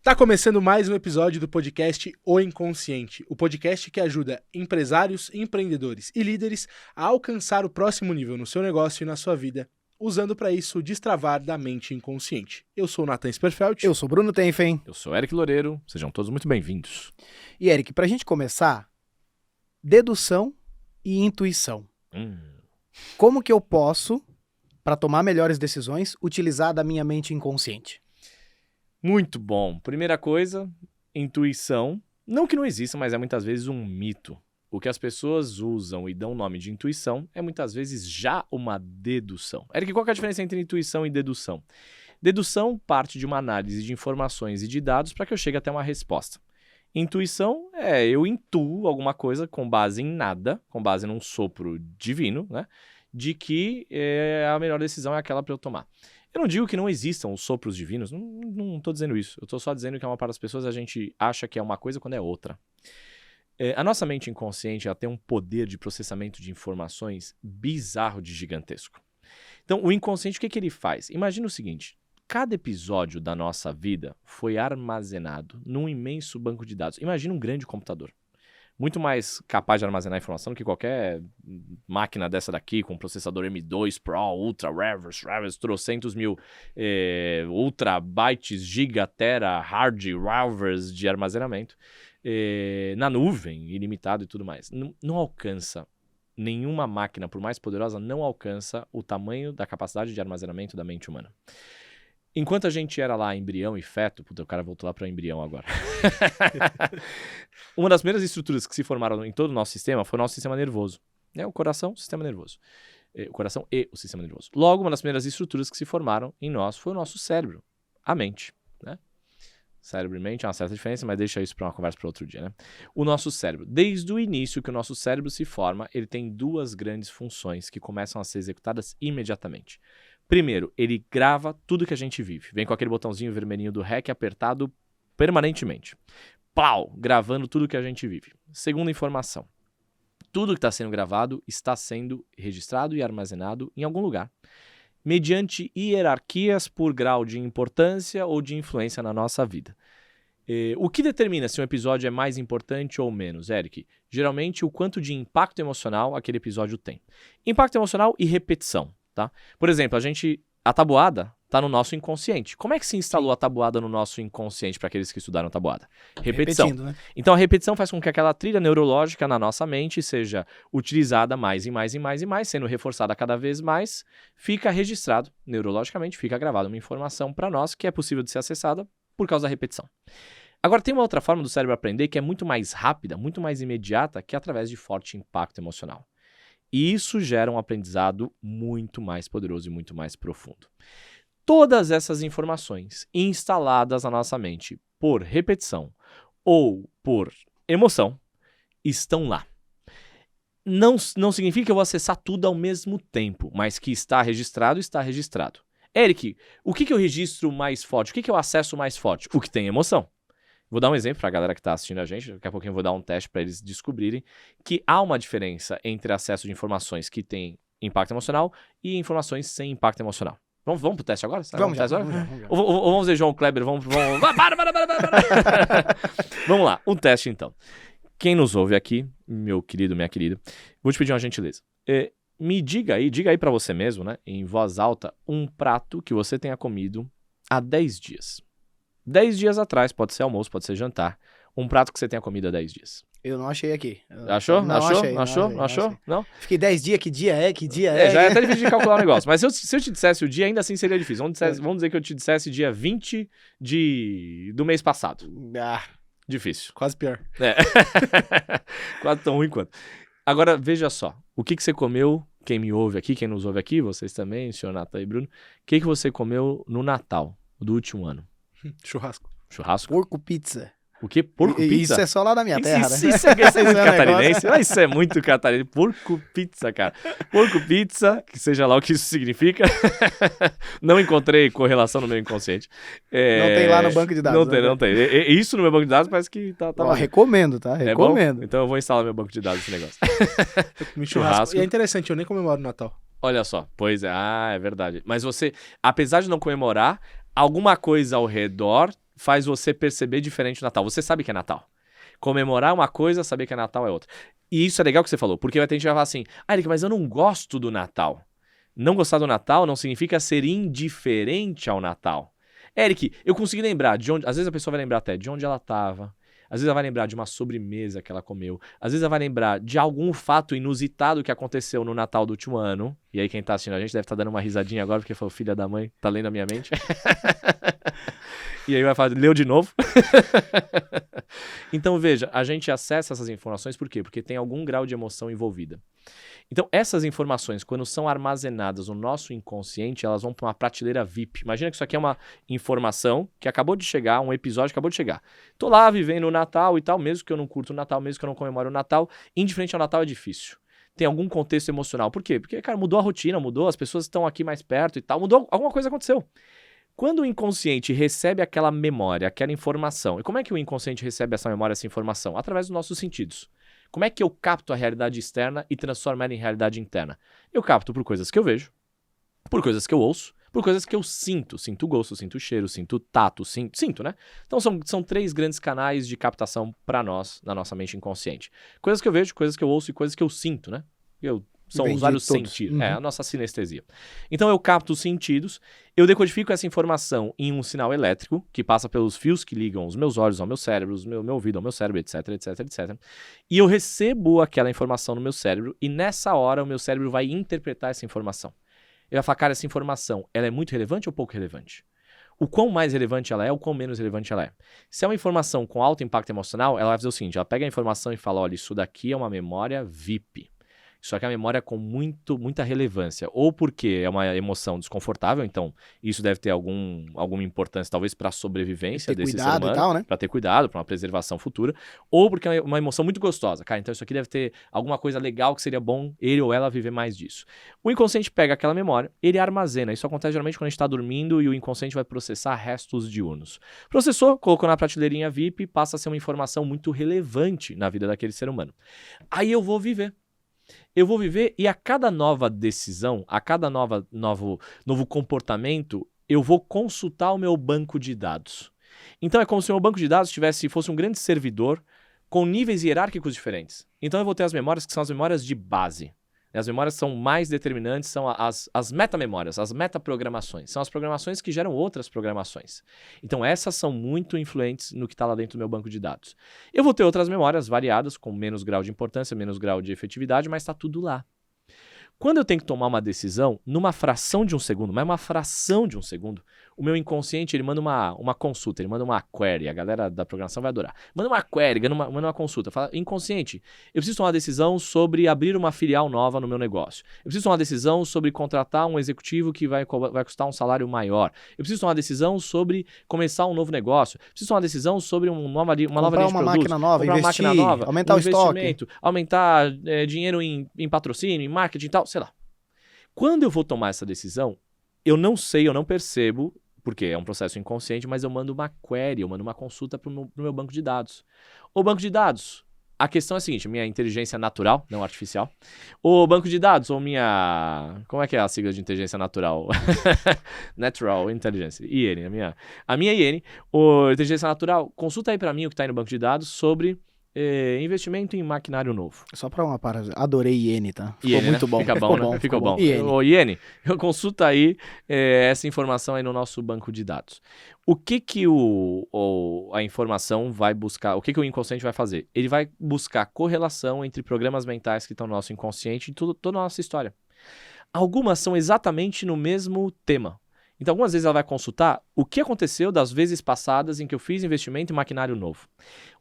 Tá começando mais um episódio do podcast O Inconsciente, o podcast que ajuda empresários, empreendedores e líderes a alcançar o próximo nível no seu negócio e na sua vida, usando para isso o destravar da mente inconsciente. Eu sou o Nathan Sperfeld. Eu sou o Bruno Tenfen. Eu sou Eric Loureiro, sejam todos muito bem-vindos. E Eric, pra gente começar, dedução e intuição. Como que eu posso, para tomar melhores decisões, utilizar da minha mente inconsciente? Muito bom. Primeira coisa, intuição. Não que não exista, mas é muitas vezes um mito. O que as pessoas usam e dão o nome de intuição é muitas vezes já uma dedução. Eric, qual que é a diferença entre intuição e dedução? Dedução parte de uma análise de informações e de dados para que eu chegue até uma resposta. Intuição é eu intuo alguma coisa com base em nada, com base num sopro divino, né? De que a melhor decisão é aquela para eu tomar. Eu não digo que não existam os sopros divinos, não estou dizendo isso. Eu estou só dizendo que para as pessoas a gente acha que é uma coisa quando é outra. A nossa mente inconsciente ela tem um poder de processamento de informações bizarro de gigantesco. Então, o inconsciente, o que ele faz? Imagina o seguinte, cada episódio da nossa vida foi armazenado num imenso banco de dados. Imagina um grande computador. Muito mais capaz de armazenar informação do que qualquer máquina dessa daqui, com processador M2 Pro, Ultra, Reverse, trocentos mil Ultra bytes, giga, tera, hard, Reverse de armazenamento, na nuvem, ilimitado e tudo mais. Não alcança, nenhuma máquina, por mais poderosa, não alcança o tamanho da capacidade de armazenamento da mente humana. Enquanto a gente era lá embrião e feto, puta, o cara voltou lá para embrião agora. Uma das primeiras estruturas que se formaram em todo o nosso sistema foi o nosso sistema nervoso. O coração, o sistema nervoso. O coração e o sistema nervoso. Logo, uma das primeiras estruturas que se formaram em nós foi o nosso cérebro, a mente, né? Cérebro e mente é uma certa diferença, mas deixa isso para uma conversa para outro dia, né? O nosso cérebro, desde o início que o nosso cérebro se forma, ele tem duas grandes funções que começam a ser executadas imediatamente. Primeiro, ele grava tudo que a gente vive. Vem com aquele botãozinho vermelhinho do REC apertado permanentemente. Plau! Gravando tudo que a gente vive. Segunda informação. Tudo que está sendo gravado está sendo registrado e armazenado em algum lugar, mediante hierarquias por grau de importância ou de influência na nossa vida. O que determina se um episódio é mais importante ou menos, Eric? Geralmente, o quanto de impacto emocional aquele episódio tem. Impacto emocional e repetição. Tá? Por exemplo, a tabuada está no nosso inconsciente. Como é que se instalou a tabuada no nosso inconsciente para aqueles que estudaram tabuada? Repetição. Repetindo, né? Então a repetição faz com que aquela trilha neurológica na nossa mente seja utilizada mais e mais e mais e mais, sendo reforçada cada vez mais, fica registrado neurologicamente, fica gravada uma informação para nós que é possível de ser acessada por causa da repetição. Agora tem uma outra forma do cérebro aprender que é muito mais rápida, muito mais imediata, que é através de forte impacto emocional. E isso gera um aprendizado muito mais poderoso e muito mais profundo. Todas essas informações instaladas na nossa mente por repetição ou por emoção estão lá. Não significa que eu vou acessar tudo ao mesmo tempo, mas que está registrado, está registrado. Eric, o que eu registro mais forte? O que eu acesso mais forte? O que tem emoção. Vou dar um exemplo para a galera que está assistindo a gente, daqui a pouquinho eu vou dar um teste para eles descobrirem que há uma diferença entre acesso de informações que têm impacto emocional e informações sem impacto emocional. Vamos pro teste agora? Vamos já. Ou vamos ver João Kleber, vamos... Para! Vamos lá, um teste então. Quem nos ouve aqui, meu querido, minha querida, vou te pedir uma gentileza. Me diga aí para você mesmo, né, em voz alta, um prato que você tenha comido há 10 dias. 10 dias atrás, pode ser almoço, pode ser jantar, um prato que você tenha comido há 10 dias. Eu não achei aqui. Achou? Não Achou? achei. Não? Fiquei 10 dias, que dia é? Já é até difícil de calcular o negócio, mas se eu te dissesse o dia, ainda assim seria difícil. Vamos dizer que eu te dissesse dia 20 do mês passado. Difícil. Quase pior. Quase tão ruim quanto. Agora, veja só, o que você comeu, quem me ouve aqui, quem nos ouve aqui, vocês também, o senhor Nathan e Bruno, o que você comeu no Natal do último ano? Churrasco. Porco pizza. O quê? Porco pizza? Isso é só lá da minha terra, né? Isso é muito catarinense. Isso é muito catarinense. Porco pizza, cara. Porco pizza, que seja lá o que isso significa. Não encontrei correlação no meu inconsciente. Não tem lá no banco de dados. Não tem. Isso no meu banco de dados parece que tá lá. Recomendo, tá? Recomendo. Então eu vou instalar meu banco de dados esse negócio. Churrasco. E é interessante, eu nem comemoro o Natal. Olha só. Pois é. É verdade. Mas você, apesar de não comemorar, alguma coisa ao redor faz você perceber diferente o Natal. Você sabe que é Natal. Comemorar uma coisa, saber que é Natal é outra. E isso é legal que você falou, porque vai ter gente que vai falar assim, Eric, mas eu não gosto do Natal. Não gostar do Natal não significa ser indiferente ao Natal. Eric, eu consegui lembrar de onde... Às vezes a pessoa vai lembrar até de onde ela estava. Às vezes ela vai lembrar de uma sobremesa que ela comeu. Às vezes ela vai lembrar de algum fato inusitado que aconteceu no Natal do último ano. E aí quem tá assistindo a gente deve estar dando uma risadinha agora, porque foi o filho da mãe, tá lendo a minha mente. E aí vai falar, leu de novo. Então veja, a gente acessa essas informações por quê? Porque tem algum grau de emoção envolvida. Então essas informações, quando são armazenadas no nosso inconsciente, elas vão para uma prateleira VIP. Imagina que isso aqui é uma informação que acabou de chegar, um episódio que acabou de chegar. Tô lá vivendo o Natal e tal, mesmo que eu não curto o Natal, mesmo que eu não comemore o Natal, indiferente ao Natal é difícil. Tem algum contexto emocional. Por quê? Porque, cara, mudou a rotina, mudou, as pessoas estão aqui mais perto e tal, mudou, alguma coisa aconteceu. Quando o inconsciente recebe aquela memória, aquela informação, e como é que o inconsciente recebe essa memória, essa informação? Através dos nossos sentidos. Como é que eu capto a realidade externa e transformo ela em realidade interna? Eu capto por coisas que eu vejo, por coisas que eu ouço, por coisas que eu sinto. Sinto gosto, sinto cheiro, sinto tato, sinto, né? Então são 3 grandes canais de captação para nós, na nossa mente inconsciente. Coisas que eu vejo, coisas que eu ouço e coisas que eu sinto, né? São os vários sentidos. É a nossa sinestesia. Então eu capto os sentidos, eu decodifico essa informação em um sinal elétrico, que passa pelos fios que ligam os meus olhos ao meu cérebro, meu ouvido ao meu cérebro, etc, etc, etc. E eu recebo aquela informação no meu cérebro, e nessa hora o meu cérebro vai interpretar essa informação. Ele vai falar, cara, essa informação, ela é muito relevante ou pouco relevante? O quão mais relevante ela é, o quão menos relevante ela é. Se é uma informação com alto impacto emocional, ela vai fazer o seguinte, ela pega a informação e fala, olha, isso daqui é uma memória VIP. Isso aqui é uma memória com muita relevância. Ou porque é uma emoção desconfortável, então isso deve ter alguma importância, talvez, para a sobrevivência desse ser humano. E tal, né? Para ter cuidado, para uma preservação futura. Ou porque é uma emoção muito gostosa. Cara, então isso aqui deve ter alguma coisa legal que seria bom ele ou ela viver mais disso. O inconsciente pega aquela memória, ele armazena. Isso acontece geralmente quando a gente está dormindo e o inconsciente vai processar restos diurnos. Processou, colocou na prateleirazinha VIP, passa a ser uma informação muito relevante na vida daquele ser humano. Aí eu vou viver. E a cada nova decisão, a cada novo comportamento, eu vou consultar o meu banco de dados. Então é como se o meu banco de dados fosse um grande servidor com níveis hierárquicos diferentes. Então eu vou ter as memórias que são as memórias de base. As memórias são mais determinantes, são as metamemórias, as metaprogramações. São as programações que geram outras programações. Então essas são muito influentes no que está lá dentro do meu banco de dados. Eu vou ter outras memórias variadas, com menos grau de importância, menos grau de efetividade, mas está tudo lá. Quando eu tenho que tomar uma decisão, numa fração de um segundo, mas uma fração de um segundo, o meu inconsciente ele manda uma consulta, ele manda uma query, a galera da programação vai adorar. Manda uma query, manda uma consulta, fala, inconsciente, eu preciso tomar uma decisão sobre abrir uma filial nova no meu negócio. Eu preciso tomar uma decisão sobre contratar um executivo que vai custar um salário maior. Eu preciso tomar uma decisão sobre começar um novo negócio. Eu preciso tomar uma decisão sobre uma nova linha de produtos. Máquina nova, investir, máquina nova, aumentar o estoque. Aumentar dinheiro em patrocínio, em marketing e tal, sei lá. Quando eu vou tomar essa decisão, eu não sei, eu não percebo, porque é um processo inconsciente, mas eu mando uma query, eu mando uma consulta para o meu banco de dados. O banco de dados, a questão é a seguinte, minha inteligência natural, não artificial, o banco de dados, ou minha... Como é que é a sigla de inteligência natural? Natural Intelligence, IN, a minha IN, o inteligência natural, consulta aí para mim o que está aí no banco de dados sobre... investimento em maquinário novo. Só para uma parada, adorei IN, tá? Ficou IN, muito né? bom. Ficou bom. IN. IN, consulta aí essa informação aí no nosso banco de dados. O que a informação vai buscar, o que o inconsciente vai fazer? Ele vai buscar correlação entre programas mentais que estão no nosso inconsciente e toda a nossa história. Algumas são exatamente no mesmo tema. Então, algumas vezes ela vai consultar o que aconteceu das vezes passadas em que eu fiz investimento em maquinário novo.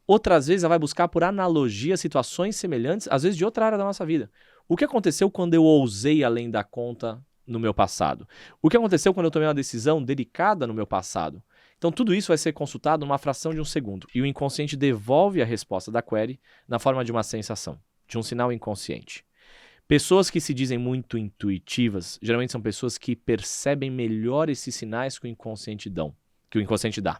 Outras vezes ela vai buscar por analogia situações semelhantes, às vezes de outra área da nossa vida. O que aconteceu quando eu ousei além da conta no meu passado? O que aconteceu quando eu tomei uma decisão delicada no meu passado? Então, tudo isso vai ser consultado numa fração de um segundo. E o inconsciente devolve a resposta da query na forma de uma sensação, de um sinal inconsciente. Pessoas que se dizem muito intuitivas, geralmente são pessoas que percebem melhor esses sinais que o inconsciente dá.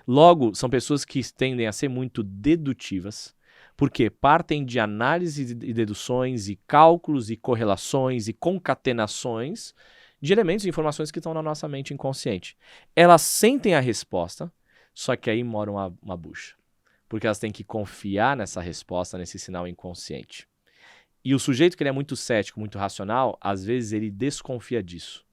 Logo, são pessoas que tendem a ser muito dedutivas, porque partem de análises e deduções e cálculos e correlações e concatenações de elementos e informações que estão na nossa mente inconsciente. Elas sentem a resposta, Só que aí mora uma bucha. Porque elas têm que confiar nessa resposta, nesse sinal inconsciente. E o sujeito que ele é muito cético, muito racional, às vezes ele desconfia disso.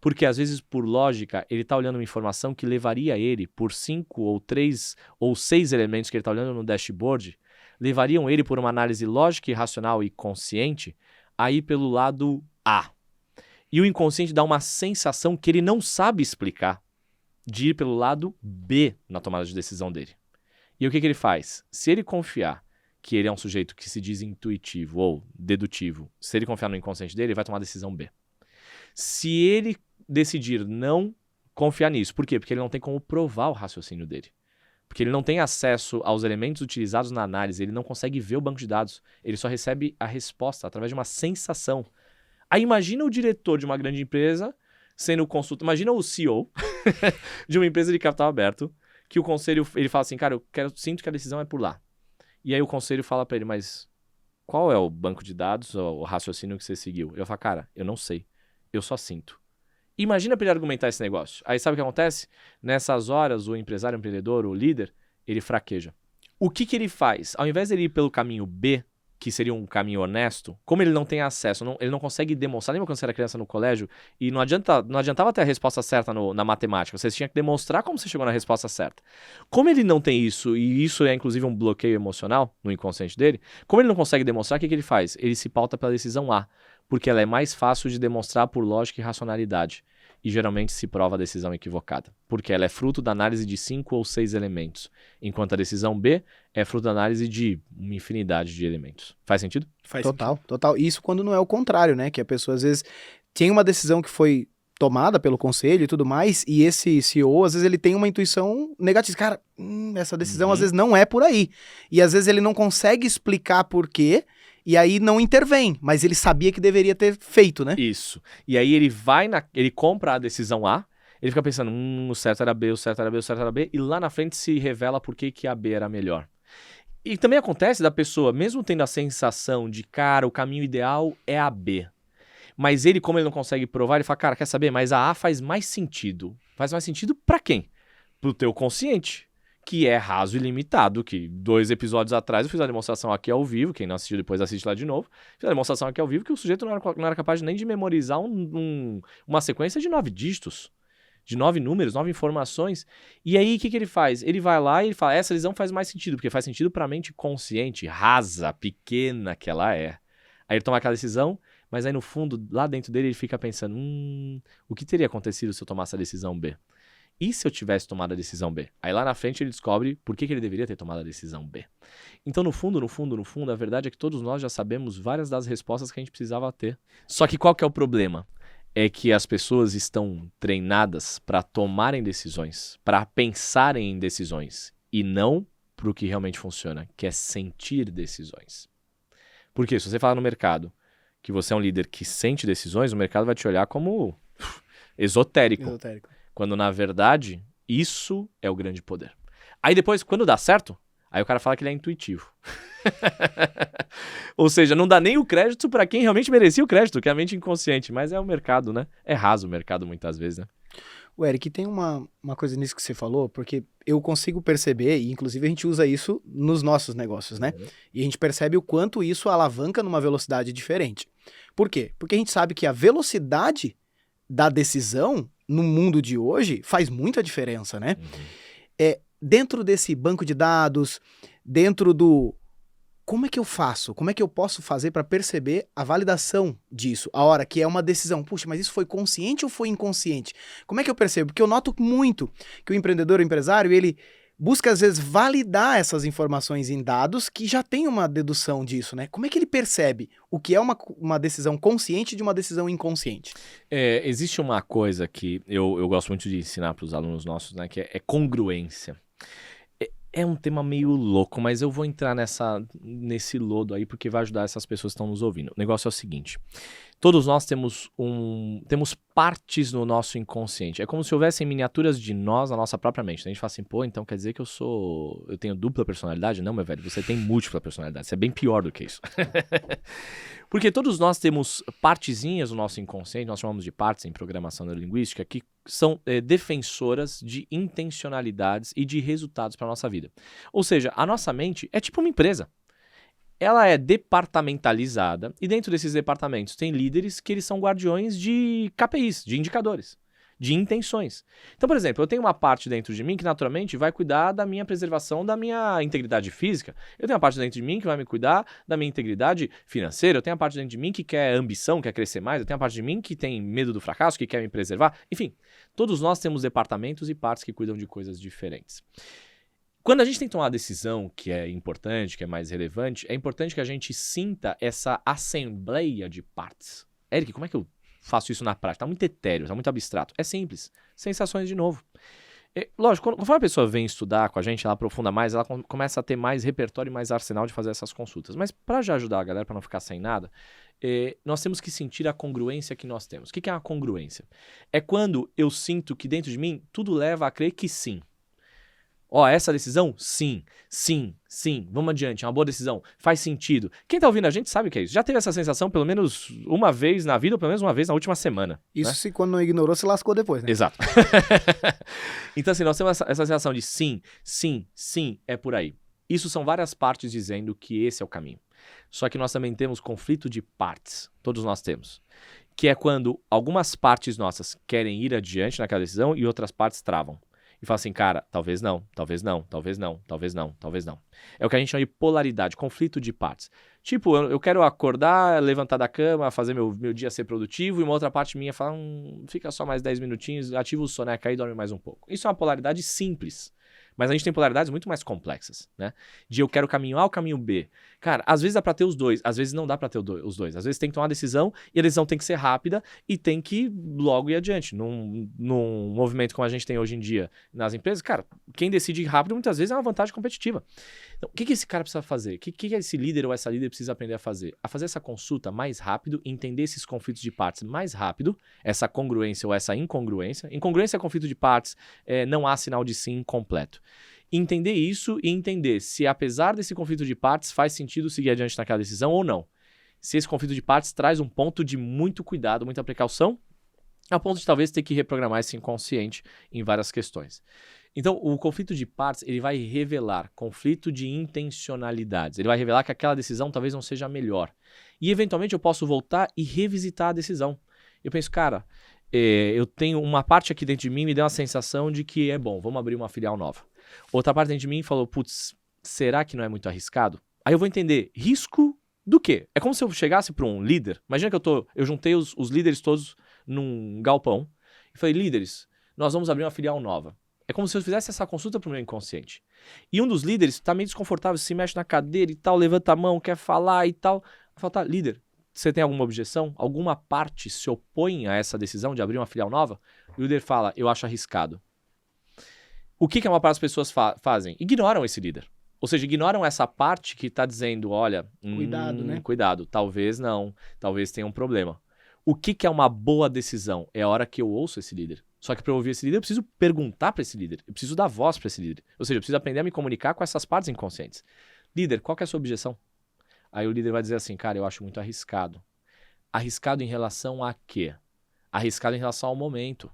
Porque às vezes, por lógica, ele está olhando uma informação que levaria ele, por 5 ou 3 ou 6 elementos que ele está olhando no dashboard, levariam ele por uma análise lógica e racional e consciente a ir pelo lado A. E o inconsciente dá uma sensação que ele não sabe explicar de ir pelo lado B na tomada de decisão dele. E o que ele faz? Se ele confiar que ele é um sujeito que se diz intuitivo ou dedutivo, se ele confiar no inconsciente dele, ele vai tomar a decisão B. Se ele decidir não confiar nisso, por quê? Porque ele não tem como provar o raciocínio dele. Porque ele não tem acesso aos elementos utilizados na análise, ele não consegue ver o banco de dados, ele só recebe a resposta através de uma sensação. Aí imagina o diretor de uma grande empresa sendo consultado, imagina o CEO de uma empresa de capital aberto, que o conselho, ele fala assim, cara, sinto que a decisão é por lá. E aí o conselho fala pra ele, mas qual é o banco de dados, o raciocínio que você seguiu? Eu falo, cara, eu não sei, eu só sinto. Imagina pra ele argumentar esse negócio. Aí sabe o que acontece? Nessas horas, o empresário, o empreendedor, o líder, ele fraqueja. O que ele faz? Ao invés de ele ir pelo caminho B, que seria um caminho honesto, como ele não tem acesso, ele não consegue demonstrar, lembra quando você era criança no colégio, e não adiantava ter a resposta certa na matemática, você tinha que demonstrar como você chegou na resposta certa. Como ele não tem isso, e isso é inclusive um bloqueio emocional no inconsciente dele, como ele não consegue demonstrar, o que ele faz? Ele se pauta pela decisão A, porque ela é mais fácil de demonstrar por lógica e racionalidade. E geralmente se prova a decisão equivocada, porque ela é fruto da análise de 5 ou 6 elementos, enquanto a decisão B é fruto da análise de uma infinidade de elementos. Faz sentido? Faz total. Isso quando não é o contrário, né? Que a pessoa às vezes tem uma decisão que foi tomada pelo conselho e tudo mais, e esse CEO, às vezes ele tem uma intuição negativa. Cara, essa decisão às vezes não é por aí. E às vezes ele não consegue explicar por quê, e aí não intervém, mas ele sabia que deveria ter feito, né? Isso. E aí ele compra a decisão A, ele fica pensando, o certo era B, o certo era B, o certo era B, e lá na frente se revela por que a B era melhor. E também acontece da pessoa, mesmo tendo a sensação de, cara, o caminho ideal é a B, mas ele, como ele não consegue provar, ele fala, cara, quer saber? Mas a A faz mais sentido. Faz mais sentido pra quem? Pro teu consciente, que é raso e limitado, que 2 episódios atrás eu fiz a demonstração aqui ao vivo, quem não assistiu depois assiste lá de novo, fiz a demonstração aqui ao vivo que o sujeito não era capaz nem de memorizar uma sequência de 9 dígitos, de 9 números, 9 informações, e aí o que ele faz? Ele vai lá e ele fala, essa decisão faz mais sentido, porque faz sentido pra mente consciente, rasa, pequena que ela é. Aí ele toma aquela decisão, mas aí no fundo, lá dentro dele, ele fica pensando, o que teria acontecido se eu tomasse a decisão B? E se eu tivesse tomado a decisão B? Aí lá na frente ele descobre por que ele deveria ter tomado a decisão B. Então, no fundo, a verdade é que todos nós já sabemos várias das respostas que a gente precisava ter. Só que qual que é o problema? É que as pessoas estão treinadas para tomarem decisões, para pensarem em decisões, e não para o que realmente funciona, que é sentir decisões. Porque se você falar no mercado que você é um líder que sente decisões, o mercado vai te olhar como esotérico. Quando, na verdade, isso é o grande poder. Aí depois, quando dá certo, aí o cara fala que ele é intuitivo. Ou seja, não dá nem o crédito para quem realmente merecia o crédito, que é a mente inconsciente. Mas é o mercado, né? É raso o mercado muitas vezes, né? O Eric, tem uma coisa nisso que você falou, porque eu consigo perceber, e inclusive a gente usa isso nos nossos negócios, né? E a gente percebe o quanto isso alavanca numa velocidade diferente. Por quê? Porque a gente sabe que a velocidade da decisão no mundo de hoje faz muita diferença, né? Dentro desse banco de dados, dentro do... Como é que eu faço? Como é que eu posso fazer para perceber a validação disso? A hora que é uma decisão, puxa, mas isso foi consciente ou foi inconsciente? Como é que eu percebo? Porque eu noto muito que o empreendedor, o empresário, ele busca às vezes validar essas informações em dados que já tem uma dedução disso, né? Como é que ele percebe o que é uma decisão consciente de uma decisão inconsciente? Existe uma coisa que eu gosto muito de ensinar para os alunos nossos, né? Que é congruência. É um tema meio louco, mas eu vou entrar nesse lodo aí porque vai ajudar essas pessoas que estão nos ouvindo. O negócio é o seguinte, Todos nós temos partes no nosso inconsciente. É como se houvessem miniaturas de nós na nossa própria mente. A gente fala assim, pô, então quer dizer que eu tenho dupla personalidade? Não, meu velho, você tem múltipla personalidade. Isso é bem pior do que isso. Porque todos nós temos partezinhas no nosso inconsciente, nós chamamos de partes em programação neurolinguística, que são defensoras de intencionalidades e de resultados para a nossa vida. Ou seja, a nossa mente é tipo uma empresa. Ela é departamentalizada e dentro desses departamentos tem líderes que eles são guardiões de KPIs, de indicadores, de intenções. Então, por exemplo, eu tenho uma parte dentro de mim que naturalmente vai cuidar da minha preservação, da minha integridade física. Eu tenho uma parte dentro de mim que vai me cuidar da minha integridade financeira. Eu tenho uma parte dentro de mim que quer ambição, quer crescer mais. Eu tenho uma parte de mim que tem medo do fracasso, que quer me preservar. Enfim, todos nós temos departamentos e partes que cuidam de coisas diferentes. Quando a gente tem que tomar uma decisão que é importante, que é mais relevante, é importante que a gente sinta essa assembleia de partes. Eric, como é que eu faço isso na prática? Tá muito etéreo, tá muito abstrato. É simples. Sensações de novo. Lógico, conforme a pessoa vem estudar com a gente, ela aprofunda mais, ela começa a ter mais repertório e mais arsenal de fazer essas consultas. Mas para já ajudar a galera, para não ficar sem nada, nós temos que sentir a congruência que nós temos. O que é a congruência? É quando eu sinto que dentro de mim tudo leva a crer que sim. Essa decisão? Sim, sim, sim. Vamos adiante, é uma boa decisão. Faz sentido. Quem tá ouvindo a gente sabe o que é isso. Já teve essa sensação pelo menos uma vez na vida, ou pelo menos uma vez na última semana. Isso né? se quando não ignorou, se lascou depois, né? Exato. Então assim, nós temos essa sensação de sim, sim, sim, é por aí. Isso são várias partes dizendo que esse é o caminho. Só que nós também temos conflito de partes. Todos nós temos. Que é quando algumas partes nossas querem ir adiante naquela decisão e outras partes travam. E fala assim, cara, talvez não, talvez não, talvez não, talvez não, talvez não. É o que a gente chama de polaridade, conflito de partes. Tipo, eu quero acordar, levantar da cama, fazer meu dia ser produtivo, e uma outra parte minha fala, fica só mais 10 minutinhos, ativa o soneca aí e dorme mais um pouco. Isso é uma polaridade simples. Mas a gente tem polaridades muito mais complexas, né? De eu quero o caminho A ou o caminho B. Cara, às vezes dá pra ter os dois, às vezes não dá pra ter os dois. Às vezes tem que tomar uma decisão e a decisão tem que ser rápida e tem que logo ir adiante. Num movimento como a gente tem hoje em dia nas empresas, cara, quem decide rápido muitas vezes é uma vantagem competitiva. Então, o que esse cara precisa fazer? O que esse líder ou essa líder precisa aprender a fazer? A fazer essa consulta mais rápido, entender esses conflitos de partes mais rápido, essa congruência ou essa incongruência. Incongruência é conflito de partes, não há sinal de sim completo. Entender isso e entender se, apesar desse conflito de partes, faz sentido seguir adiante naquela decisão ou não. Se esse conflito de partes traz um ponto de muito cuidado, muita precaução, a ponto de talvez ter que reprogramar esse inconsciente em várias questões. Então, o conflito de partes, ele vai revelar conflito de intencionalidades. Ele vai revelar que aquela decisão talvez não seja a melhor. E, eventualmente, eu posso voltar e revisitar a decisão. Eu penso, cara, eu tenho uma parte aqui dentro de mim me deu uma sensação de que é bom, vamos abrir uma filial nova. Outra parte dentro de mim falou, putz, será que não é muito arriscado? Aí eu vou entender, risco do quê? É como se eu chegasse para um líder, imagina que eu juntei os líderes todos num galpão e falei, líderes, nós vamos abrir uma filial nova. É como se eu fizesse essa consulta para o meu inconsciente. E um dos líderes está meio desconfortável, se mexe na cadeira e tal, levanta a mão, quer falar e tal. Eu falo, tá, líder, você tem alguma objeção? Alguma parte se opõe a essa decisão de abrir uma filial nova? E o líder fala, eu acho arriscado. O que a maior parte das pessoas fazem? Ignoram esse líder. Ou seja, ignoram essa parte que está dizendo, olha, cuidado, né? Cuidado, talvez não, talvez tenha um problema. O que é uma boa decisão? É a hora que eu ouço esse líder. Só que para eu ouvir esse líder, eu preciso perguntar para esse líder. Eu preciso dar voz para esse líder. Ou seja, eu preciso aprender a me comunicar com essas partes inconscientes. Líder, qual que é a sua objeção? Aí o líder vai dizer assim, cara, eu acho muito arriscado. Arriscado em relação a quê? Arriscado em relação ao momento.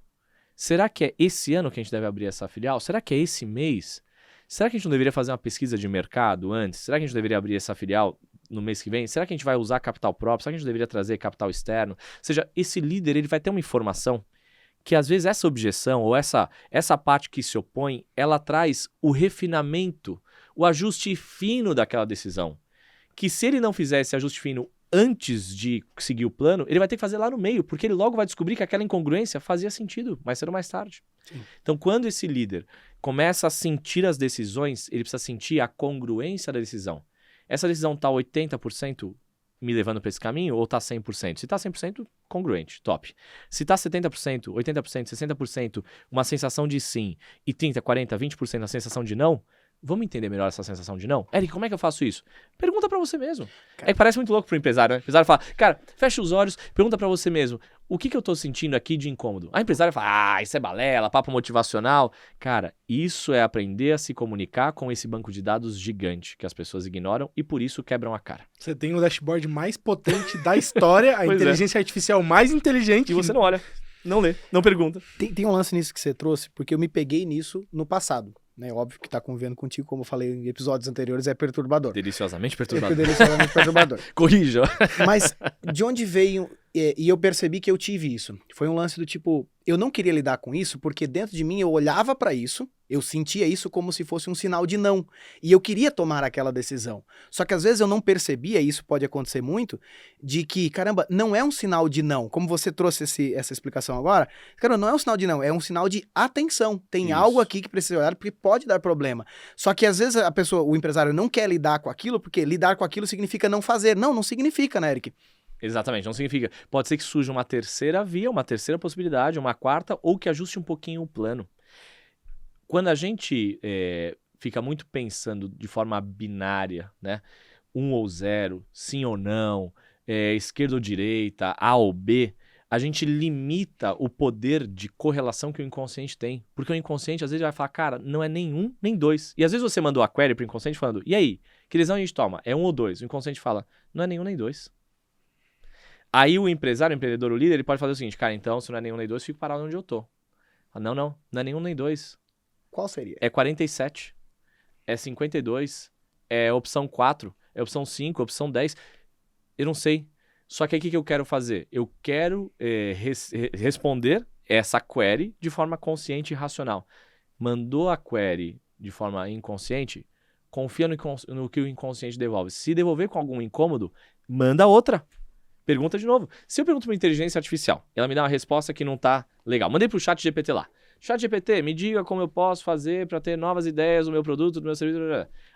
Será que é esse ano que a gente deve abrir essa filial? Será que é esse mês? Será que a gente não deveria fazer uma pesquisa de mercado antes? Será que a gente deveria abrir essa filial no mês que vem? Será que a gente vai usar capital próprio? Será que a gente deveria trazer capital externo? Ou seja, esse líder ele vai ter uma informação que às vezes essa objeção ou essa parte que se opõe, ela traz o refinamento, o ajuste fino daquela decisão. Que se ele não fizer esse ajuste fino antes de seguir o plano, ele vai ter que fazer lá no meio, porque ele logo vai descobrir que aquela incongruência fazia sentido, mais cedo ou mais tarde. Sim. Então, quando esse líder começa a sentir as decisões, ele precisa sentir a congruência da decisão. Essa decisão está 80% me levando para esse caminho ou está 100%? Se está 100%, congruente, top. Se está 70%, 80%, 60%, uma sensação de sim, e 30%, 40%, 20% a sensação de não, Vamos entender melhor essa sensação de não? Eric, como é que eu faço isso? Pergunta pra você mesmo. É que parece muito louco pro empresário, né? O empresário fala, cara, fecha os olhos, pergunta pra você mesmo, o que eu tô sentindo aqui de incômodo? A empresária fala, isso é balela, papo motivacional. Cara, isso é aprender a se comunicar com esse banco de dados gigante que as pessoas ignoram e por isso quebram a cara. Você tem o dashboard mais potente da história, a Pois é. inteligência artificial mais inteligente. E você não olha, não lê, não pergunta. Tem um lance nisso que você trouxe, porque eu me peguei nisso no passado. Né? Óbvio que tá convivendo contigo, como eu falei em episódios anteriores, é perturbador. Deliciosamente É perturbador. deliciosamente perturbador. Corrija. Mas de onde veio... E eu percebi que eu tive isso. Foi um lance do tipo, eu não queria lidar com isso, porque dentro de mim eu olhava pra isso, eu sentia isso como se fosse um sinal de não. E eu queria tomar aquela decisão. Só que às vezes eu não percebia, e isso pode acontecer muito, de que, caramba, não é um sinal de não. Como você trouxe essa explicação agora, cara, não é um sinal de não, é um sinal de atenção. Tem Isso. algo aqui que precisa olhar, porque pode dar problema. Só que às vezes a pessoa, o empresário não quer lidar com aquilo, porque lidar com aquilo significa não fazer. Não significa, né, Eric? Exatamente, não significa. Pode ser que surja uma terceira via, uma terceira possibilidade, uma quarta, ou que ajuste um pouquinho o plano. Quando a gente fica muito pensando de forma binária, né? 1 ou 0, sim ou não, esquerda ou direita, A ou B, a gente limita o poder de correlação que o inconsciente tem. Porque o inconsciente às vezes vai falar, cara, não é nem 1, nem 2. E às vezes você mandou a query pro inconsciente falando, e aí, que decisão a gente toma? É 1 ou 2? O inconsciente fala, não é nem 1 nem 2. Aí o empresário, o empreendedor, o líder, ele pode fazer o seguinte, cara, então se não é nenhum nem 2, fico parado onde eu tô. Não é nenhum nem 2. Qual seria? É 47, é 52, é opção 4, é opção 5, é opção 10. Eu não sei. Só que aí o que eu quero fazer? Eu quero responder essa query de forma consciente e racional. Mandou a query de forma inconsciente, confia no que o inconsciente devolve. Se devolver com algum incômodo, manda outra. Pergunta de novo. Se eu pergunto para inteligência artificial, ela me dá uma resposta que não tá legal. Mandei pro chat GPT lá. Chat GPT, me diga como eu posso fazer para ter novas ideias do meu produto, do meu serviço.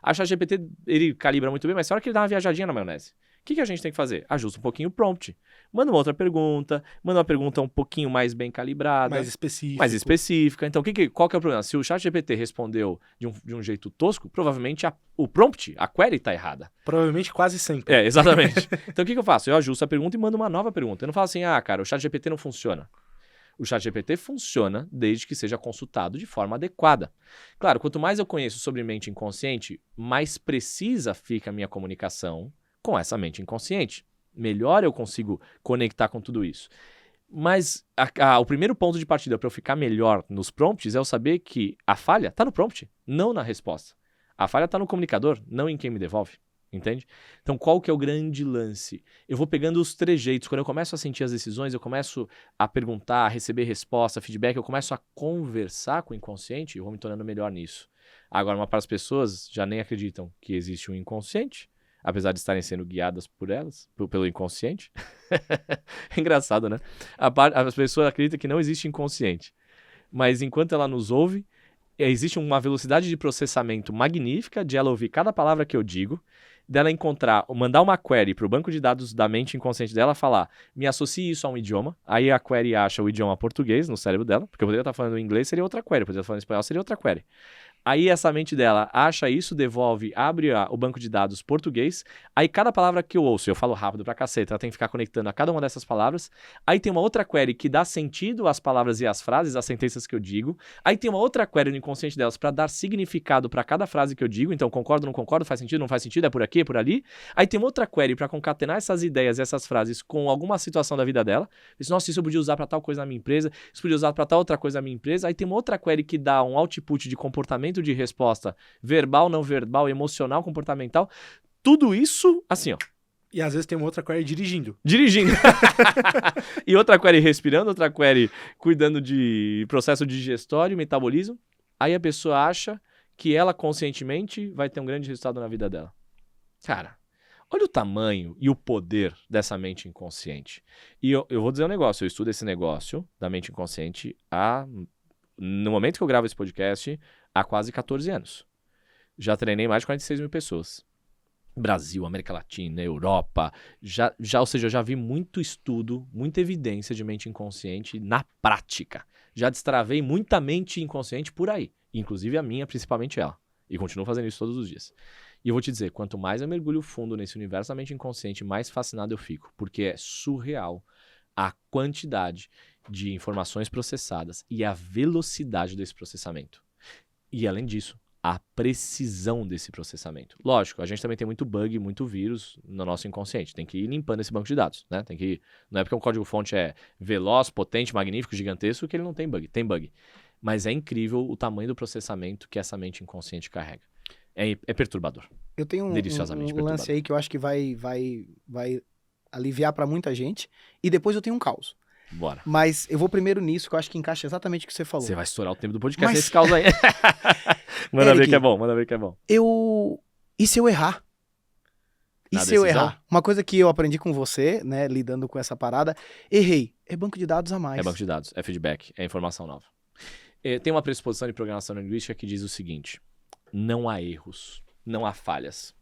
A chat GPT, ele calibra muito bem, mas na hora que ele dá uma viajadinha na maionese, o que a gente tem que fazer? Ajusta um pouquinho o prompt. Manda uma outra pergunta, manda uma pergunta um pouquinho mais bem calibrada. Mais específica. Então, qual que é o problema? Se o chat GPT respondeu de um jeito tosco, provavelmente o prompt, a query tá errada. Provavelmente quase sempre. Exatamente. Então, o que eu faço? Eu ajusto a pergunta e mando uma nova pergunta. Eu não falo assim, cara, o chat GPT não funciona. O chat GPT funciona desde que seja consultado de forma adequada. Claro, quanto mais eu conheço sobre mente inconsciente, mais precisa fica a minha comunicação com essa mente inconsciente. Melhor eu consigo conectar com tudo isso. Mas o primeiro ponto de partida para eu ficar melhor nos prompts é eu saber que a falha está no prompt, não na resposta. A falha está no comunicador, não em quem me devolve. Entende? Então, qual que é o grande lance? Eu vou pegando os trejeitos. Quando eu começo a sentir as decisões, eu começo a perguntar, a receber resposta, feedback, eu começo a conversar com o inconsciente e vou me tornando melhor nisso. Agora, uma parte das pessoas já nem acreditam que existe um inconsciente, apesar de estarem sendo guiadas por elas, pelo inconsciente. É engraçado, né? As pessoas acreditam que não existe inconsciente. Mas enquanto ela nos ouve, existe uma velocidade de processamento magnífica de ela ouvir cada palavra que eu digo, dela mandar uma query para o banco de dados da mente inconsciente dela, falar, me associe isso a um idioma, aí a query acha o idioma português no cérebro dela, porque eu poderia estar falando inglês, seria outra query, eu poderia estar falando espanhol, seria outra query. Aí essa mente dela acha isso, devolve, abre o banco de dados português, aí cada palavra que eu ouço, eu falo rápido pra caceta, ela tem que ficar conectando a cada uma dessas palavras, aí tem uma outra query que dá sentido às palavras e às frases, às sentenças que eu digo, aí tem uma outra query no inconsciente delas pra dar significado pra cada frase que eu digo, então concordo, não concordo, faz sentido, não faz sentido, é por aqui, é por ali, aí tem uma outra query pra concatenar essas ideias e essas frases com alguma situação da vida dela, diz, nossa, isso eu podia usar pra tal coisa na minha empresa, isso eu podia usar pra tal outra coisa na minha empresa, aí tem uma outra query que dá um output de comportamento de resposta verbal, não verbal, emocional, comportamental, tudo isso assim, ó. E às vezes tem uma outra query dirigindo. E outra query respirando, outra query cuidando de processo digestório, metabolismo. Aí a pessoa acha que ela conscientemente vai ter um grande resultado na vida dela. Cara, olha o tamanho e o poder dessa mente inconsciente. E eu vou dizer um negócio, eu estudo esse negócio da mente inconsciente no momento que eu gravo esse podcast, há quase 14 anos. Já treinei mais de 46 mil pessoas. Brasil, América Latina, Europa. Ou seja, eu já vi muito estudo, muita evidência de mente inconsciente na prática. Já destravei muita mente inconsciente por aí. Inclusive a minha, principalmente ela. E continuo fazendo isso todos os dias. E eu vou te dizer, quanto mais eu mergulho fundo nesse universo da mente inconsciente, mais fascinado eu fico. Porque é surreal a quantidade de informações processadas e a velocidade desse processamento. E além disso, a precisão desse processamento. Lógico, a gente também tem muito bug, muito vírus no nosso inconsciente. Tem que ir limpando esse banco de dados, né? Tem que ir... Não é porque um código-fonte é veloz, potente, magnífico, gigantesco que ele não tem bug. Tem bug. Mas é incrível o tamanho do processamento que essa mente inconsciente carrega. É perturbador. Eu tenho Deliciosamente um lance aí que eu acho que vai aliviar pra muita gente. E depois eu tenho um caos. Bora. Mas eu vou primeiro nisso, que eu acho que encaixa exatamente o que você falou. Você vai estourar o tempo do podcast Mas- nesse caos aí. Manda ver Eric, que é bom, manda ver que é bom. E se eu errar? E Na se eu decisão? errar? Uma coisa que eu aprendi com você, né, lidando com essa parada, errei. É banco de dados a mais. É banco de dados, é feedback, é informação nova. Tem uma pressuposição de programação linguística que diz o seguinte: não há erros, não há falhas.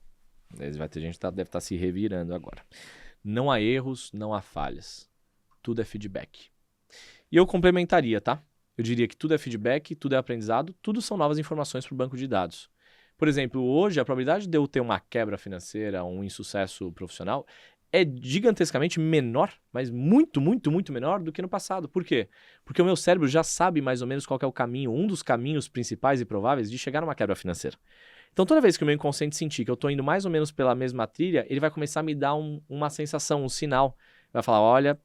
Vai ter gente que deve estar se revirando agora. Não há erros, não há falhas. Tudo é feedback. E eu complementaria, tá? Eu diria que tudo é feedback, tudo é aprendizado, tudo são novas informações para o banco de dados. Por exemplo, hoje a probabilidade de eu ter uma quebra financeira, um insucesso profissional, é gigantescamente menor, mas muito, muito, muito menor do que no passado. Por quê? Porque o meu cérebro já sabe mais ou menos qual que é o caminho, um dos caminhos principais e prováveis de chegar numa quebra financeira. Então, toda vez que o meu inconsciente sentir que eu estou indo mais ou menos pela mesma trilha, ele vai começar a me dar uma sensação, um sinal. Vai falar, olha,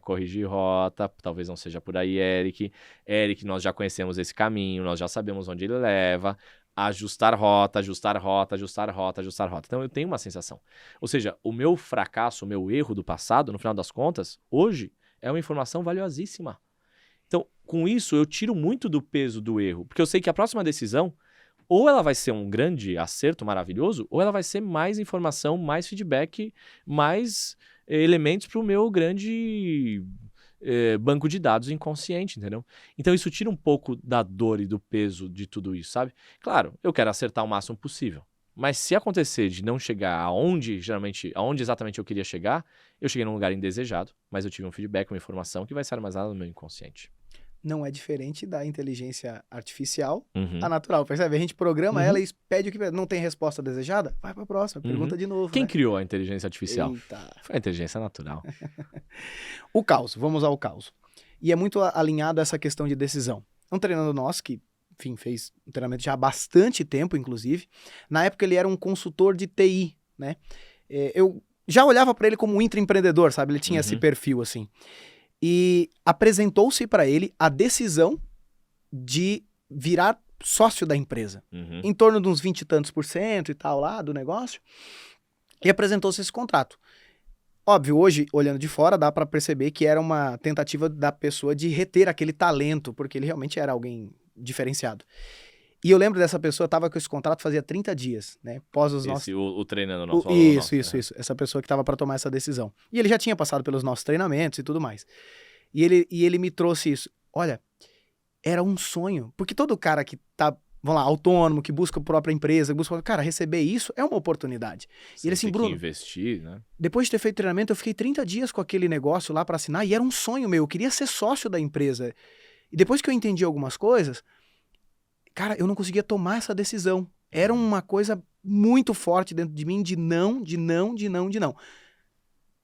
corrigir rota, talvez não seja por aí, Eric. Eric, nós já conhecemos esse caminho, nós já sabemos onde ele leva. Ajustar rota, ajustar rota, ajustar rota, ajustar rota. Então, eu tenho uma sensação. Ou seja, o meu fracasso, o meu erro do passado, no final das contas, hoje, é uma informação valiosíssima. Então, com isso, eu tiro muito do peso do erro, porque eu sei que a próxima decisão, ou ela vai ser um grande acerto maravilhoso, ou ela vai ser mais informação, mais feedback, mais elementos para o meu grande banco de dados inconsciente, entendeu? Então, isso tira um pouco da dor e do peso de tudo isso, sabe? Claro, eu quero acertar o máximo possível, mas se acontecer de não chegar aonde exatamente eu queria chegar, eu cheguei num lugar indesejado, mas eu tive um feedback, uma informação que vai ser armazenada no meu inconsciente. Não é diferente da inteligência artificial, Uhum. a natural, percebe? A gente programa Uhum. ela e pede o que não tem resposta desejada, vai pra próxima, pergunta de novo. Quem né? criou a inteligência artificial? Eita. Foi a inteligência natural. O caos, vamos ao caos. E é muito alinhado a essa questão de decisão. Um treinador nosso que, enfim, fez um treinamento já há bastante tempo, inclusive. Na época ele era um consultor de TI, né? Eu já olhava para ele como um intraempreendedor, sabe? Ele tinha esse perfil, assim. E apresentou-se para ele a decisão de virar sócio da empresa. Uhum. Em torno de uns 20 e tantos % e tal lá do negócio. E apresentou-se esse contrato. Óbvio, hoje, olhando de fora, dá para perceber que era uma tentativa da pessoa de reter aquele talento, porque ele realmente era alguém diferenciado. E eu lembro dessa pessoa, estava com esse contrato fazia 30 dias, né? Pós os nossos... O treinando nosso. Isso. Essa pessoa que estava para tomar essa decisão. E ele já tinha passado pelos nossos treinamentos e tudo mais. E ele me trouxe isso. Olha, era um sonho. Porque todo cara que tá, vamos lá, autônomo, que busca a própria empresa, cara, receber isso é uma oportunidade. E ele assim, Bruno, investir, né? depois de ter feito treinamento, eu fiquei 30 dias com aquele negócio lá para assinar e era um sonho meu. Eu queria ser sócio da empresa. E depois que eu entendi algumas coisas, cara, eu não conseguia tomar essa decisão. Era uma coisa muito forte dentro de mim de não.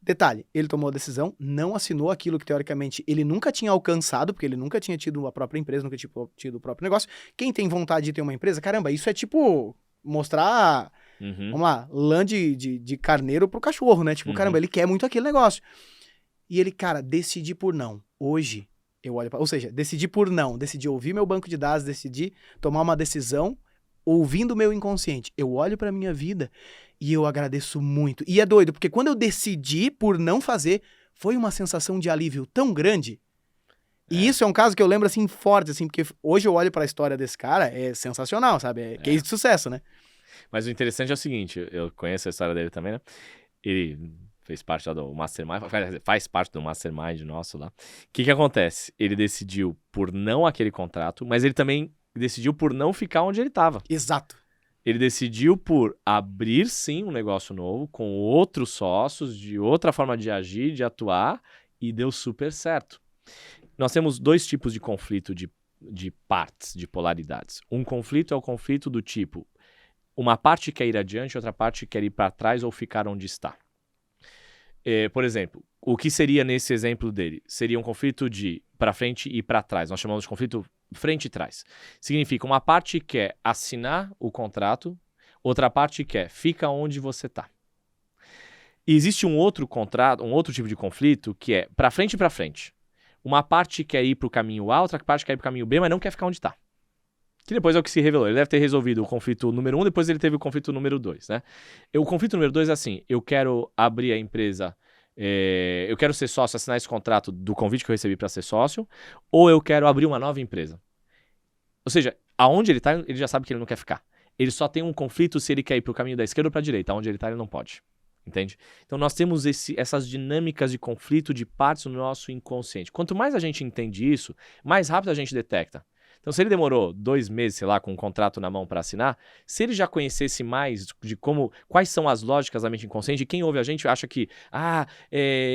Detalhe, ele tomou a decisão, não assinou aquilo que teoricamente ele nunca tinha alcançado, porque ele nunca tinha tido a própria empresa, nunca tinha tido o próprio negócio. Quem tem vontade de ter uma empresa, caramba, isso é tipo mostrar, vamos lá, lã de carneiro pro cachorro, né? Tipo, caramba, ele quer muito aquele negócio. E ele, cara, decidi por não. Hoje, eu olho ou seja, decidi por não, decidi ouvir meu banco de dados, decidi tomar uma decisão ouvindo o meu inconsciente. Eu olho pra minha vida e eu agradeço muito. E é doido, porque quando eu decidi por não fazer, foi uma sensação de alívio tão grande. E isso é um caso que eu lembro, assim, forte, assim, porque hoje eu olho pra história desse cara, é sensacional, sabe? É case de sucesso, né? Mas o interessante é o seguinte, eu conheço a história dele também, né? Ele fez parte lá do Mastermind, faz parte do Mastermind nosso lá. O que acontece? Ele decidiu por não aquele contrato, mas ele também decidiu por não ficar onde ele estava. Exato. Ele decidiu por abrir, sim, um negócio novo, com outros sócios, de outra forma de agir, de atuar, e deu super certo. Nós temos dois tipos de conflito de de partes, de polaridades. Um conflito é o conflito do tipo, uma parte quer ir adiante, outra parte quer ir para trás ou ficar onde está. Por exemplo, o que seria nesse exemplo dele? Seria um conflito de para frente e para trás. Nós chamamos de conflito frente e trás. Significa uma parte quer assinar o contrato, outra parte quer fica onde você está. E existe um outro contrato, um outro tipo de conflito que é para frente e para frente. Uma parte quer ir para o caminho A, outra parte quer ir para o caminho B, mas não quer ficar onde está. Que depois é o que se revelou. Ele deve ter resolvido o conflito número 1, depois ele teve o conflito número 2, né? O conflito número 2 é assim, eu quero abrir a empresa, eu quero ser sócio, assinar esse contrato do convite que eu recebi para ser sócio, ou eu quero abrir uma nova empresa. Ou seja, aonde ele está, ele já sabe que ele não quer ficar. Ele só tem um conflito se ele quer ir para o caminho da esquerda ou para a direita. Aonde ele está, ele não pode. Entende? Então nós temos essas dinâmicas de conflito de partes no nosso inconsciente. Quanto mais a gente entende isso, mais rápido a gente detecta. Então se ele demorou 2 meses, sei lá, com um contrato na mão para assinar, se ele já conhecesse mais de quais são as lógicas da mente inconsciente, e quem ouve a gente acha que,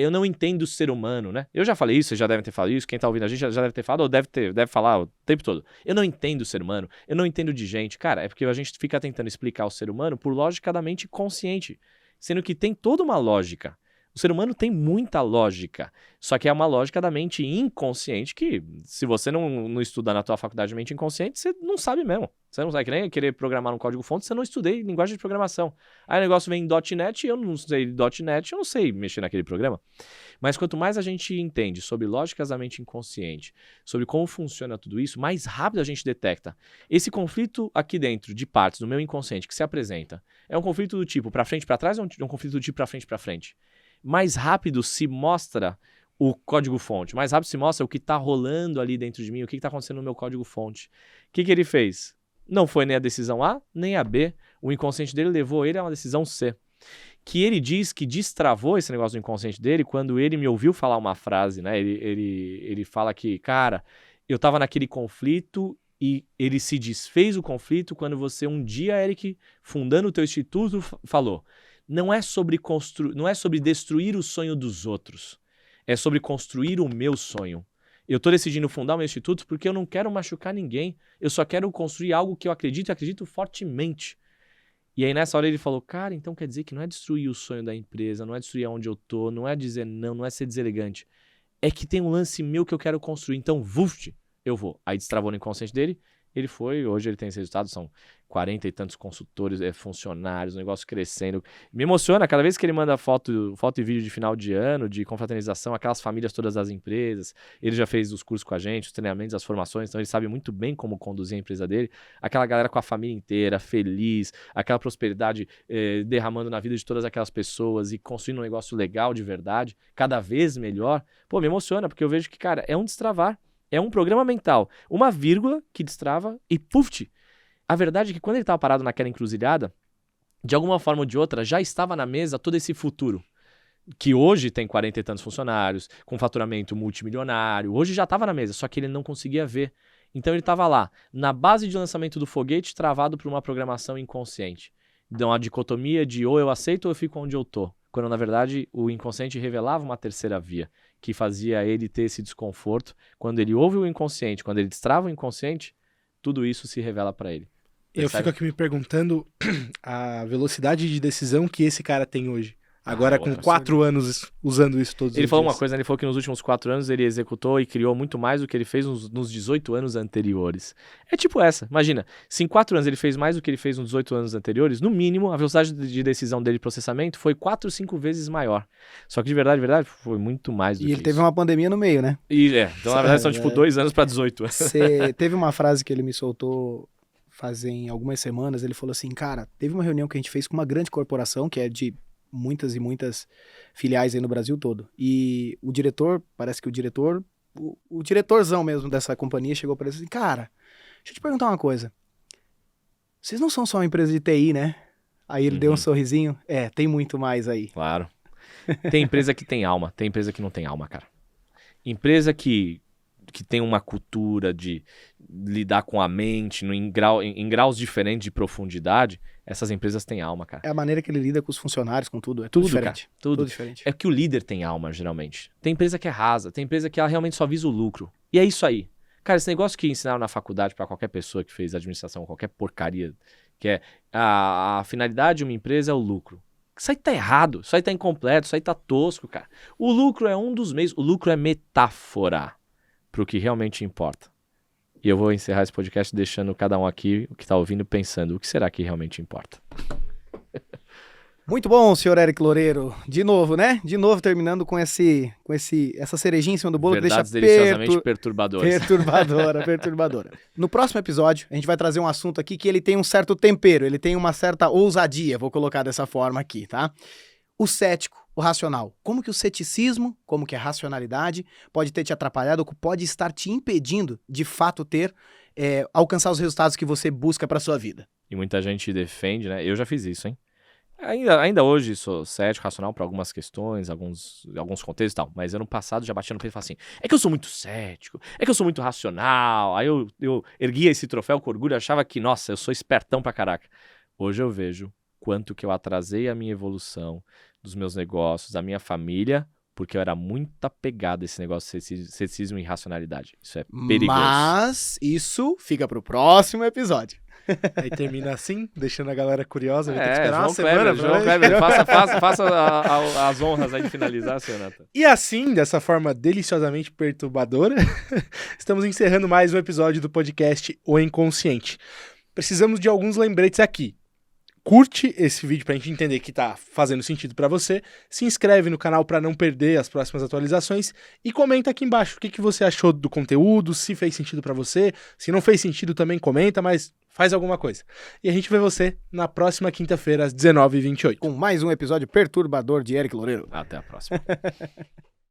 eu não entendo o ser humano, né? Eu já falei isso, vocês já devem ter falado isso, quem tá ouvindo a gente já deve ter falado, ou deve falar o tempo todo. Eu não entendo o ser humano, eu não entendo de gente. Cara, é porque a gente fica tentando explicar o ser humano por lógica da mente consciente. Sendo que tem toda uma lógica. O ser humano tem muita lógica, só que é uma lógica da mente inconsciente que, se você não estudar na tua faculdade de mente inconsciente, você não sabe mesmo. Você não sabe, que nem querer programar um código-fonte, você não estudei linguagem de programação. Aí o negócio vem em .NET, eu não sei .NET, eu não sei mexer naquele programa. Mas quanto mais a gente entende sobre lógicas da mente inconsciente, sobre como funciona tudo isso, mais rápido a gente detecta. Esse conflito aqui dentro, de partes do meu inconsciente que se apresenta, é um conflito do tipo para frente, para trás, ou é um conflito do tipo para frente? Mais rápido se mostra o código-fonte, mais rápido se mostra o que está rolando ali dentro de mim, o que está acontecendo no meu código-fonte. O que ele fez? Não foi nem a decisão A, nem a B. O inconsciente dele levou ele a uma decisão C. Que ele diz que destravou esse negócio do inconsciente dele quando ele me ouviu falar uma frase, né? Ele fala que, cara, eu estava naquele conflito e ele se desfez o conflito quando você um dia, Eric, fundando o teu instituto, falou: não é sobre destruir o sonho dos outros, é sobre construir o meu sonho. Eu estou decidindo fundar o meu instituto porque eu não quero machucar ninguém, eu só quero construir algo que eu acredito e acredito fortemente. E aí nessa hora ele falou, cara, então quer dizer que não é destruir o sonho da empresa, não é destruir onde eu tô, não é dizer não, não é ser deselegante. É que tem um lance meu que eu quero construir, então vuft, eu vou. Aí destravou no inconsciente dele, ele foi, hoje ele tem esse resultado, são 40 e tantos consultores, funcionários, o negócio crescendo. Me emociona cada vez que ele manda foto e vídeo de final de ano, de confraternização, aquelas famílias todas das empresas. Ele já fez os cursos com a gente, os treinamentos, as formações, então ele sabe muito bem como conduzir a empresa dele. Aquela galera com a família inteira, feliz, aquela prosperidade derramando na vida de todas aquelas pessoas e construindo um negócio legal de verdade, cada vez melhor. Pô, me emociona, porque eu vejo que, cara, é um destravar. É um programa mental, uma vírgula que destrava e puf! A verdade é que quando ele estava parado naquela encruzilhada, de alguma forma ou de outra, já estava na mesa todo esse futuro. Que hoje tem 40 e tantos funcionários, com faturamento multimilionário. Hoje já estava na mesa, só que ele não conseguia ver. Então ele estava lá, na base de lançamento do foguete, travado por uma programação inconsciente. Então a dicotomia de ou eu aceito ou eu fico onde eu tô. Quando na verdade o inconsciente revelava uma terceira via, que fazia ele ter esse desconforto. Quando ele ouve o inconsciente, quando ele destrava o inconsciente, tudo isso se revela para ele. Eu fico aqui me perguntando a velocidade de decisão que esse cara tem hoje. Agora com 4 anos usando isso todos os dias. Ele falou uma coisa, ele falou que nos últimos 4 anos ele executou e criou muito mais do que ele fez nos 18 anos anteriores. É tipo essa, imagina, se em 4 anos ele fez mais do que ele fez nos 18 anos anteriores, no mínimo a velocidade de decisão dele de processamento foi 4 ou 5 vezes maior. Só que de verdade, foi muito mais do que isso. E ele teve uma pandemia no meio, né? Então na verdade são tipo 2 anos para 18. Teve uma frase que ele me soltou fazem algumas semanas, ele falou assim, cara, teve uma reunião que a gente fez com uma grande corporação, que é de muitas e muitas filiais aí no Brasil todo. E o diretor, parece que o diretorzão mesmo dessa companhia chegou para ele assim, cara, deixa eu te perguntar uma coisa. Vocês não são só uma empresa de TI, né? Aí ele deu um sorrisinho. Tem muito mais aí. Claro. Tem empresa que tem alma, tem empresa que não tem alma, cara. Empresa que tem uma cultura de lidar com a mente em graus diferentes de profundidade, essas empresas têm alma, cara. É a maneira que ele lida com os funcionários, com tudo. É tudo diferente. Cara, tudo diferente. É que o líder tem alma, geralmente. Tem empresa que é rasa, tem empresa que ela realmente só visa o lucro. E é isso aí. Cara, esse negócio que ensinaram na faculdade pra qualquer pessoa que fez administração, qualquer porcaria, que é a finalidade de uma empresa é o lucro. Isso aí tá errado, isso aí tá incompleto, isso aí tá tosco, cara. O lucro é um dos meios, o lucro é metáfora pro que realmente importa. E eu vou encerrar esse podcast deixando cada um aqui, que tá ouvindo, pensando, o que será que realmente importa? Muito bom, senhor Éric Loureiro. De novo, né? De novo, terminando com essa cerejinha em cima do bolo Verdades que deixa deliciosamente perturbadoras. Perturbadora. No próximo episódio, a gente vai trazer um assunto aqui que ele tem um certo tempero, ele tem uma certa ousadia, vou colocar dessa forma aqui, tá? O cético, o racional. Como que o ceticismo, como que a racionalidade pode ter te atrapalhado ou pode estar te impedindo de fato alcançar os resultados que você busca para sua vida. E muita gente defende, né? Eu já fiz isso, hein? Ainda hoje sou cético, racional para algumas questões, alguns contextos e tal, mas ano passado já batia no peito e falava assim, é que eu sou muito cético, é que eu sou muito racional, aí eu erguia esse troféu com orgulho, achava que, nossa, eu sou espertão pra caraca. Hoje eu vejo quanto que eu atrasei a minha evolução dos meus negócios, da minha família, porque eu era muito apegado a esse negócio de ceticismo e racionalidade. Isso é perigoso. Mas isso fica pro próximo episódio. Aí termina assim, deixando a galera curiosa. Vai ter que esperar João uma semana. João Kleber, faça as honras aí de finalizar, senhor Nathan. E assim, dessa forma deliciosamente perturbadora, estamos encerrando mais um episódio do podcast O Inconsciente. Precisamos de alguns lembretes aqui. Curte esse vídeo pra gente entender que tá fazendo sentido pra você, se inscreve no canal pra não perder as próximas atualizações e comenta aqui embaixo o que você achou do conteúdo, se fez sentido pra você, se não fez sentido também comenta, mas faz alguma coisa. E a gente vê você na próxima quinta-feira às 19h28. Com mais um episódio perturbador de Éric Loureiro. Até a próxima.